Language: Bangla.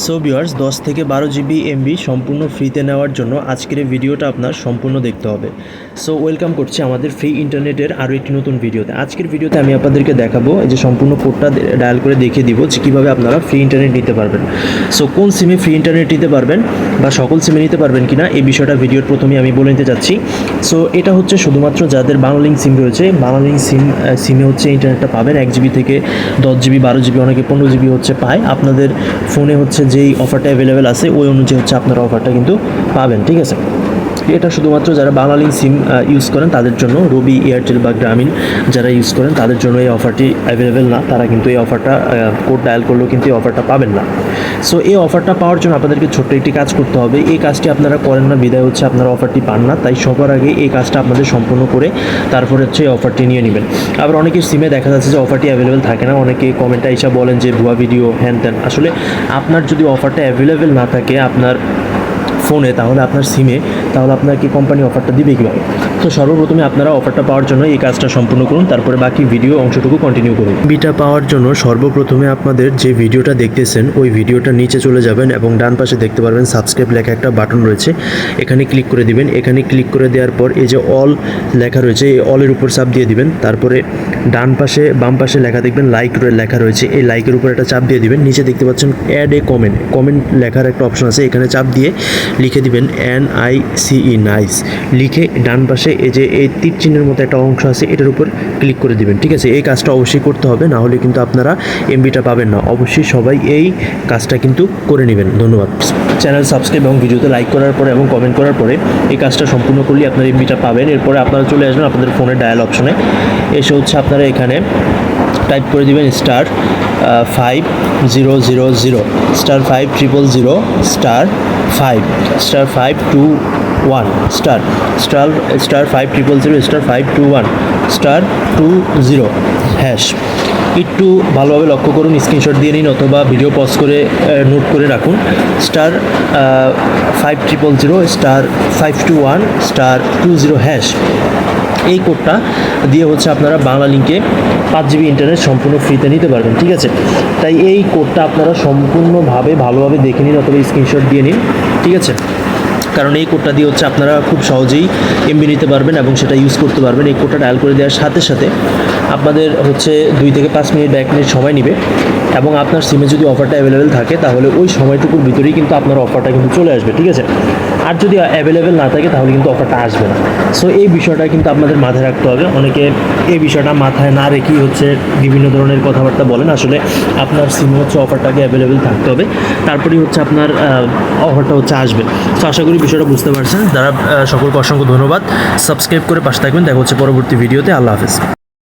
সো ভিউয়ার্স 10 থেকে 12 জিবি এমবি সম্পূর্ণ ফ্রিতে নেওয়ার জন্য আজকের এই ভিডিওটা আপনার সম্পূর্ণ দেখতে হবে। সো ওয়েলকাম করছি আমাদের ফ্রি ইন্টারনেটের আরও একটি নতুন ভিডিওতে। আজকের ভিডিওতে আমি আপনাদেরকে দেখাবো যে সম্পূর্ণ কোডটা ডায়াল করে দেখিয়ে দিব যে কীভাবে আপনারা ফ্রি ইন্টারনেট নিতে পারবেন। সো কোন সিমে ফ্রি ইন্টারনেট নিতে পারবেন বা সকল সিমে নিতে পারবেন কিনা এই বিষয়টা ভিডিওর প্রথমে আমি বলে নিতে চাচ্ছি। সো এটা হচ্ছে শুধুমাত্র যাদের বাংলালিংক সিম রয়েছে, বাংলালিংক সিমে হচ্ছে ইন্টারনেটটা পাবেন 1 জিবি থেকে 10 জিবি 12 জিবি অনেকে 15 জিবি হচ্ছে পায়। আপনাদের ফোনে হচ্ছে যেই অফারটা অ্যাভেলেবেল আছে ওই অনুযায়ী হচ্ছে আপনারা অফারটা কিন্তু পাবেন, ঠিক আছে। এটা শুধুমাত্র যারা বাংলালিংক সিম ইউজ করেন তাদের জন্য, রবি, এয়ারটেল বা গ্রামীণ যারা ইউজ করেন তাদের জন্য এই অফারটি অ্যাভেলেবেল না, তারা কিন্তু এই অফারটা কোড ডায়াল করলেও কিন্তু এই অফারটা পাবেন না। সো এই অফারটা পাওয়ার জন্য আপনাদেরকে ছোট্ট একটি কাজ করতে হবে। এই কাজটি আপনারা করেন না বিদায় হচ্ছে আপনারা অফারটি পান না, তাই সবার আগে এই কাজটা আপনাদের সম্পূর্ণ করে তারপরে হচ্ছে এই অফারটি নিয়ে নেবেন। আবার অনেকের সিমে দেখা যাচ্ছে যে অফারটি অ্যাভেলেবেল থাকে না, অনেকে কমেন্টে এসে বলেন যে ভুয়া ভিডিও হ্যান ত্যান। আসলে আপনার যদি অফারটা অ্যাভেলেবেল না থাকে আপনার ফোনে, তাহলে আপনার সিমে, তাহলে আপনাকে কোম্পানি অফারটা দিবে কীভাবে? তো সর্বপ্রথমে আপনারা অফারটা পাওয়ার জন্য এই কাজটা সম্পূর্ণ করুন, তারপরে বাকি ভিডিও অংশটুকু কন্টিনিউ করুন। বিটা পাওয়ার জন্য সর্বপ্রথমে আপনাদের যে ভিডিওটা দেখতেছেন ওই ভিডিওটা নিচে চলে যাবেন এবং ডান পাশে দেখতে পারবেন সাবস্ক্রাইব লেখা একটা বাটন রয়েছে, এখানে ক্লিক করে দিবেন। এখানে ক্লিক করে দেওয়ার পর এই যে অল লেখা রয়েছে এই অলের উপর চাপ দিয়ে দিবেন। তারপরে ডান পাশে বাম পাশে লেখা দেখবেন লাইক লেখা রয়েছে, এই লাইকের উপর একটা চাপ দিয়ে দিবেন। নিচে দেখতে পাচ্ছেন অ্যাড এ কমেন্ট লেখার একটা অপশন আছে, এখানে চাপ দিয়ে লিখে দিবেন NICE নাইস লিখে ডান পাশে এই যে এই তীর চিহ্নের মতো একটা অংশ আছে এটার উপর ক্লিক করে দিবেন, ঠিক আছে। এই কাজটা অবশ্যই করতে হবে, না হলে কিন্তু আপনারা এমবিটা পাবেন না। অবশ্যই সবাই এই কাজটা কিন্তু করে নেবেন। ধন্যবাদ। চ্যানেল সাবস্ক্রাইব এবং ভিডিওতে লাইক করার পরে এবং কমেন্ট করার পরে এই কাজটা সম্পূর্ণ করলে আপনারা এমবিটা পাবেন। এরপরে আপনারা চলে আসবেন আপনাদের ফোনের ডায়াল অপশনে, এসে হচ্ছে আপনারা এখানে টাইপ করে দিবেন *5000 *5000 *5 *521 *500 হ্যাশ। একটু ভালোভাবে লক্ষ্য করুন, স্ক্রিনশট দিয়ে নিন অথবা ভিডিও পজ করে নোট করে রাখুন। *5000 *521 *20 হ্যাশ। এই কোডটা দিয়ে হচ্ছে আপনারা বাংলালিংকে 5 জিবি ইন্টারনেট সম্পূর্ণ ফ্রিতে নিতে পারবেন, ঠিক আছে। তাই এই কোডটা আপনারা সম্পূর্ণভাবে ভালোভাবে দেখে নিন অথবা স্ক্রিনশট দিয়ে নিন, ঠিক আছে। কারণ এই কোডটা দিয়ে হচ্ছে আপনারা খুব সহজেই এমবি নিতে পারবেন এবং সেটা ইউজ করতে পারবেন। এই কোডটা ডায়াল করে দেওয়ার সাথে সাথে আপনাদের হচ্ছে 2 থেকে 5 মিনিট বা 1 মিনিট সময় নেবে এবং আপনার সিমে যদি অফারটা অ্যাভেলেবেল থাকে তাহলে ওই সময়টুকুর ভিতরেই কিন্তু আপনার অফারটা কিন্তু চলে আসবে, ঠিক আছে। আর যদি অ্যাভেলেবেল না থাকে তাহলে কিন্তু অফারটা আসবে না। সো এই বিষয়টা কিন্তু আপনাদের মাথায় রাখতে হবে। অনেকে এই বিষয়টা মাথায় না রেখেই হচ্ছে বিভিন্ন ধরনের কথাবার্তা বলেন। আসলে আপনার সিমে হচ্ছে অফারটাকে অ্যাভেলেবেল থাকতে হবে, তারপরেই হচ্ছে আপনার অফারটা হচ্ছে আসবে। তো আশা করি বিষয়টা বুঝতে পারছেন। যারা সকলকে অসংখ্য ধন্যবাদ। সাবস্ক্রাইব করে পাশে থাকবেন। দেখা হচ্ছে পরবর্তী ভিডিওতে। আল্লাহ হাফেজ।